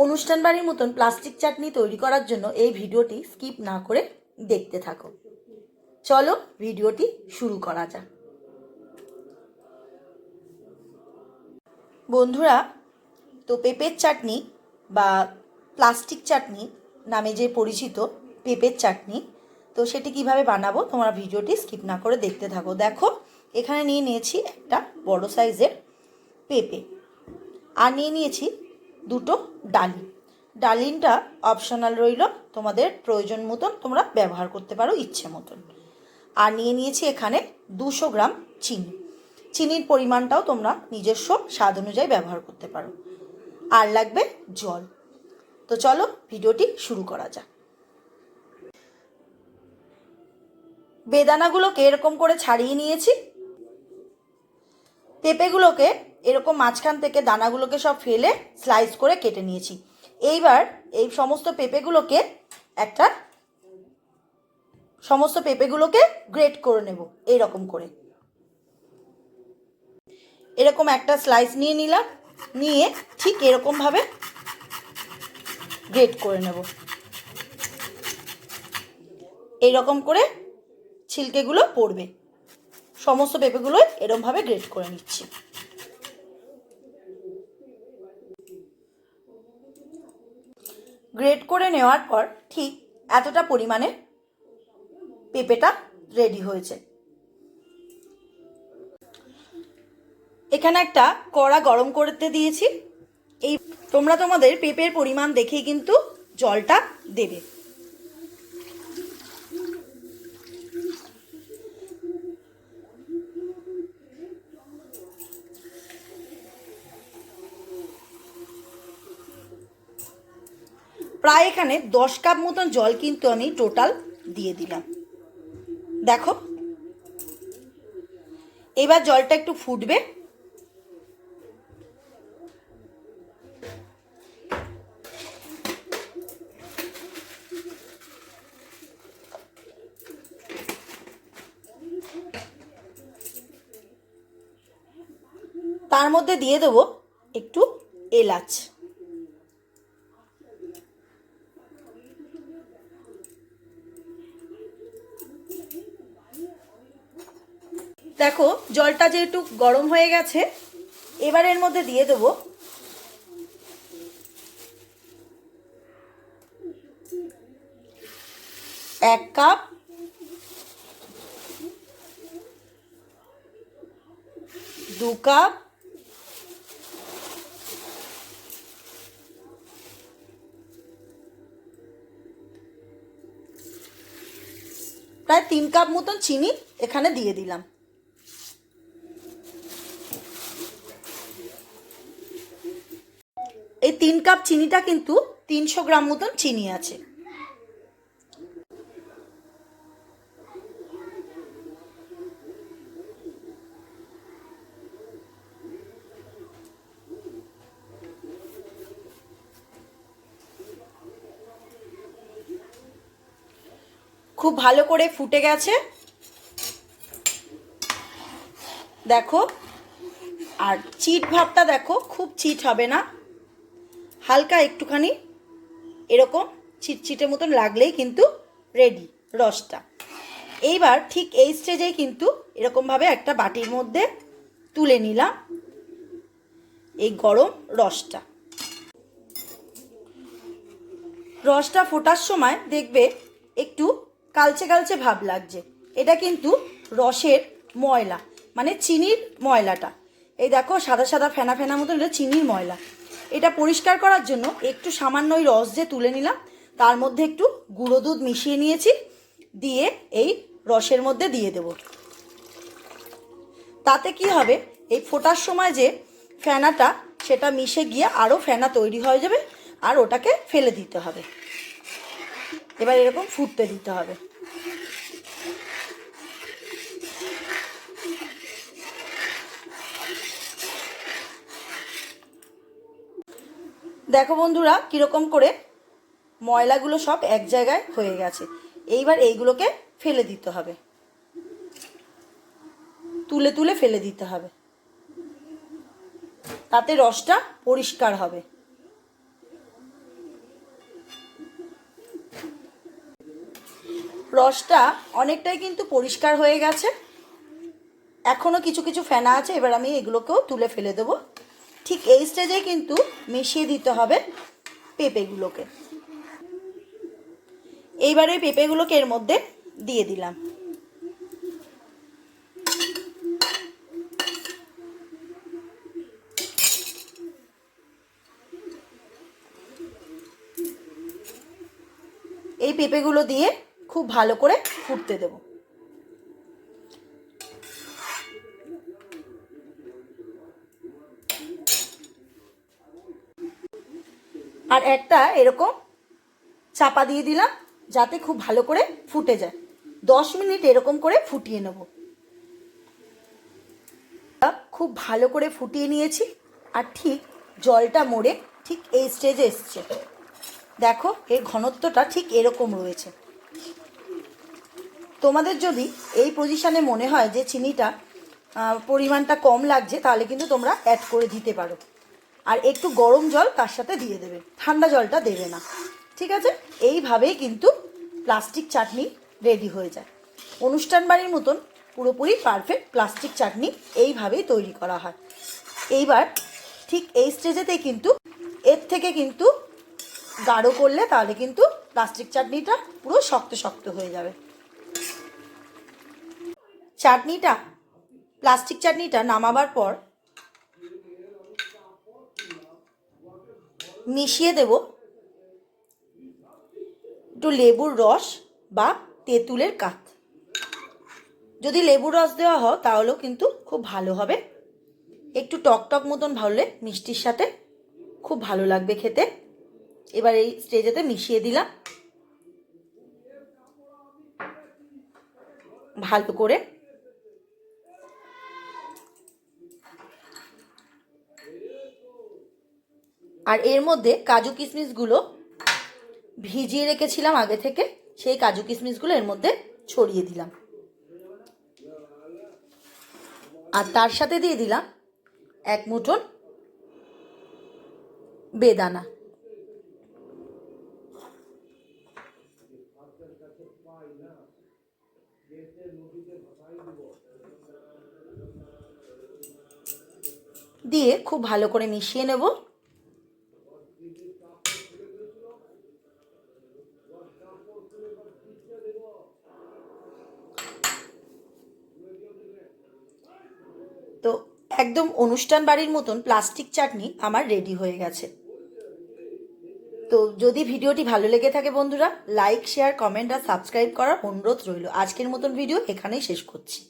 অনুষ্ঠান বাড়ির মতন প্লাস্টিক চাটনি তৈরি করার জন্য এই ভিডিওটি স্কিপ না করে দেখতে থাকো। চলো ভিডিওটি শুরু করা যাক। বন্ধুরা, তো পেঁপের চাটনি বা প্লাস্টিক চাটনি নামে যে পরিচিত পেঁপের চাটনি, তো সেটি কিভাবে বানাবো তোমরা ভিডিওটি স্কিপ না করে দেখতে থাকো। দেখো, এখানে নিয়েছি একটা বড় সাইজের পেঁপে, আর নিয়েছি দুটো ডালিম। ডালিমটা অপশনাল রইল, তোমাদের প্রয়োজন মতন তোমরা ব্যবহার করতে পারো ইচ্ছে মতন। আর নিয়েছি এখানে 200 গ্রাম চিনি। চিনির পরিমাণটাও তোমরা নিজস্ব স্বাদ অনুযায়ী ব্যবহার করতে পারো। আর লাগবে জল। তো চলো ভিডিওটি শুরু করা যাক। বেদানাগুলোকে এরকম করে ছাড়িয়ে নিয়েছি। পেঁপেগুলোকে এরকম মাঝখান থেকে দানাগুলোকে সব ফেলে স্লাইস করে কেটে নিয়েছি। এইবার এই সমস্ত পেঁপেগুলোকে গ্রেট করে নেব। এইরকম করে এরকম একটা স্লাইস নিয়ে নিলাম, নিয়ে ঠিক এরকমভাবে গ্রেট করে নেব। এইরকম করে ছিলকেগুলো পড়বে। সমস্ত পেঁপেগুলো এরকমভাবে গ্রেট করে নিচ্ছি। গ্রেট করে নেওয়ার পর ঠিক এতটা পরিমাণে পেঁপেটা রেডি হয়েছে। এখানে একটা কড়া গরম করতে দিয়েছি। এই তোমরা তোমাদের পেঁপের পরিমাণ দেখেই কিন্তু জলটা দেবে। প্রায় এখানে 10 কাপ মতন জল কিন্তু আমি টোটাল দিয়ে দিলাম। দেখো, এবার জলটা একটু ফুটবে। তার মধ্যে দিয়ে দেবো একটু এলাচ। দেখো, জলটা যেহেতু গরম হয়ে গেছে, এবার এর মধ্যে দিয়ে দেবো 1 কাপ, 2 কাপ, প্রায় 3 কাপ মতন চিনি এখানে দিয়ে দিলাম। এই 3 কাপ চিনিটা কিন্তু 300 গ্রাম মতন চিনি আছে। খুব ভালো করে ফুটে গেছে দেখো। আর চিট ভাবটা দেখো, খুব চিট হবে না, হালকা একটুখানি এরকম চিটচিটে মতন লাগলেই কিন্তু রেডি রসটা। এইবার ঠিক এই স্টেজেই কিন্তু এরকমভাবে একটা বাটির মধ্যে তুলে নিলাম এই গরম রসটা। রসটা ফোটার সময় দেখবে একটু কালচে কালচে ভাব লাগছে। এটা কিন্তু রসের ময়লা, মানে চিনির ময়লাটা। এই দেখো, সাদা সাদা ফেনা ফেনা মতন, এটা চিনির ময়লা। এটা পরিষ্কার করার জন্য একটু সামান্য ওই রস যে তুলে নিলাম, তার মধ্যে একটু গুঁড়ো দুধ মিশিয়ে নিয়েছি, দিয়ে এই রসের মধ্যে দিয়ে দেব। তাতে কি হবে, এই ফোটার সময় যে ফেনাটা সেটা মিশে গিয়ে আরও ফেনা তৈরি হয়ে যাবে, আর ওটাকে ফেলে দিতে হবে। এবার এরকম ফুটতে দিতে হবে। দেখো বন্ধুরা, কীরকম করে ময়লাগুলো সব এক জায়গায় হয়ে গেছে। এইবার এইগুলোকে ফেলে দিতে হবে, তুলে তুলে ফেলে দিতে হবে। তাতে রসটা পরিষ্কার হবে। রসটা অনেকটাই কিন্তু পরিষ্কার হয়ে গেছে, এখনও কিছু কিছু ফেনা আছে, এবার আমি এগুলোকেও তুলে ফেলে দেবো। ঠিক এই স্টেজে কিন্তু মিশিয়ে দিতে হবে পেঁপেগুলোকে। এইবারে পেঁপেগুলোকে এর মধ্যে দিয়ে দিলাম। এই পেঁপেগুলো দিয়ে খুব ভালো করে ফুটতে দেব। আর একটা এরকম চাপা দিয়ে দিলাম যাতে খুব ভালো করে ফুটে যায়। 10 মিনিট এরকম করে ফুটিয়ে নেব। খুব ভালো করে ফুটিয়ে নিয়েছি, আর ঠিক জলটা মরে ঠিক এই স্টেজে এসছে। দেখো এর ঘনত্বটা ঠিক এরকম রয়েছে। তোমাদের যদি এই পজিশানে মনে হয় যে চিনিটা পরিমাণটা কম লাগছে, তাহলে কিন্তু তোমরা অ্যাড করে দিতে পারো। আর একটু গরম জল তার সাথে দিয়ে দেবে, ঠান্ডা জলটা দেবে না। ঠিক আছে, এইভাবেই কিন্তু প্লাস্টিক চাটনি রেডি হয়ে যায়। অনুষ্ঠান বাড়ির মতন পুরোপুরি পারফেক্ট প্লাস্টিক চাটনি এইভাবেই তৈরি করা হয়। এইবার ঠিক এই স্টেজেতেই কিন্তু এর থেকে কিন্তু গাঢ় করলে তাহলে কিন্তু প্লাস্টিক চাটনিটা পুরো শক্ত শক্ত হয়ে যাবে। প্লাস্টিক চাটনিটা নামাবার পর মিশিয়ে দেব একটু লেবুর রস বা তেঁতুলের কাত। যদি লেবুর রস দেওয়া হয় তাহলেও কিন্তু খুব ভালো হবে। একটু টক টক মতন ভাবলে মিষ্টির সাথে খুব ভালো লাগবে খেতে। এবার এই স্টেজেতে মিশিয়ে দিলাম ভালো করে। আর এর মধ্যে কাজু কিশমিশগুলো ভিজিয়ে রেখেছিলাম আগে থেকে, সেই কাজু কিশমিশগুলো এর মধ্যে ছড়িয়ে দিলাম। আর তার সাথে দিয়ে দিলাম 1 মুঠো বেদানা। দিয়ে খুব ভালো করে মিশিয়ে নেব। তো একদম অনুষ্ঠান বাড়ির মতন প্লাস্টিক চাটনি আমার রেডি হয়ে গেছে। তো যদি ভিডিওটি ভালো লেগে থাকে বন্ধুরা, লাইক, শেয়ার, কমেন্ট আর সাবস্ক্রাইব করার অনুরোধ রইল। আজকের মতন ভিডিও এখানেই শেষ করছি।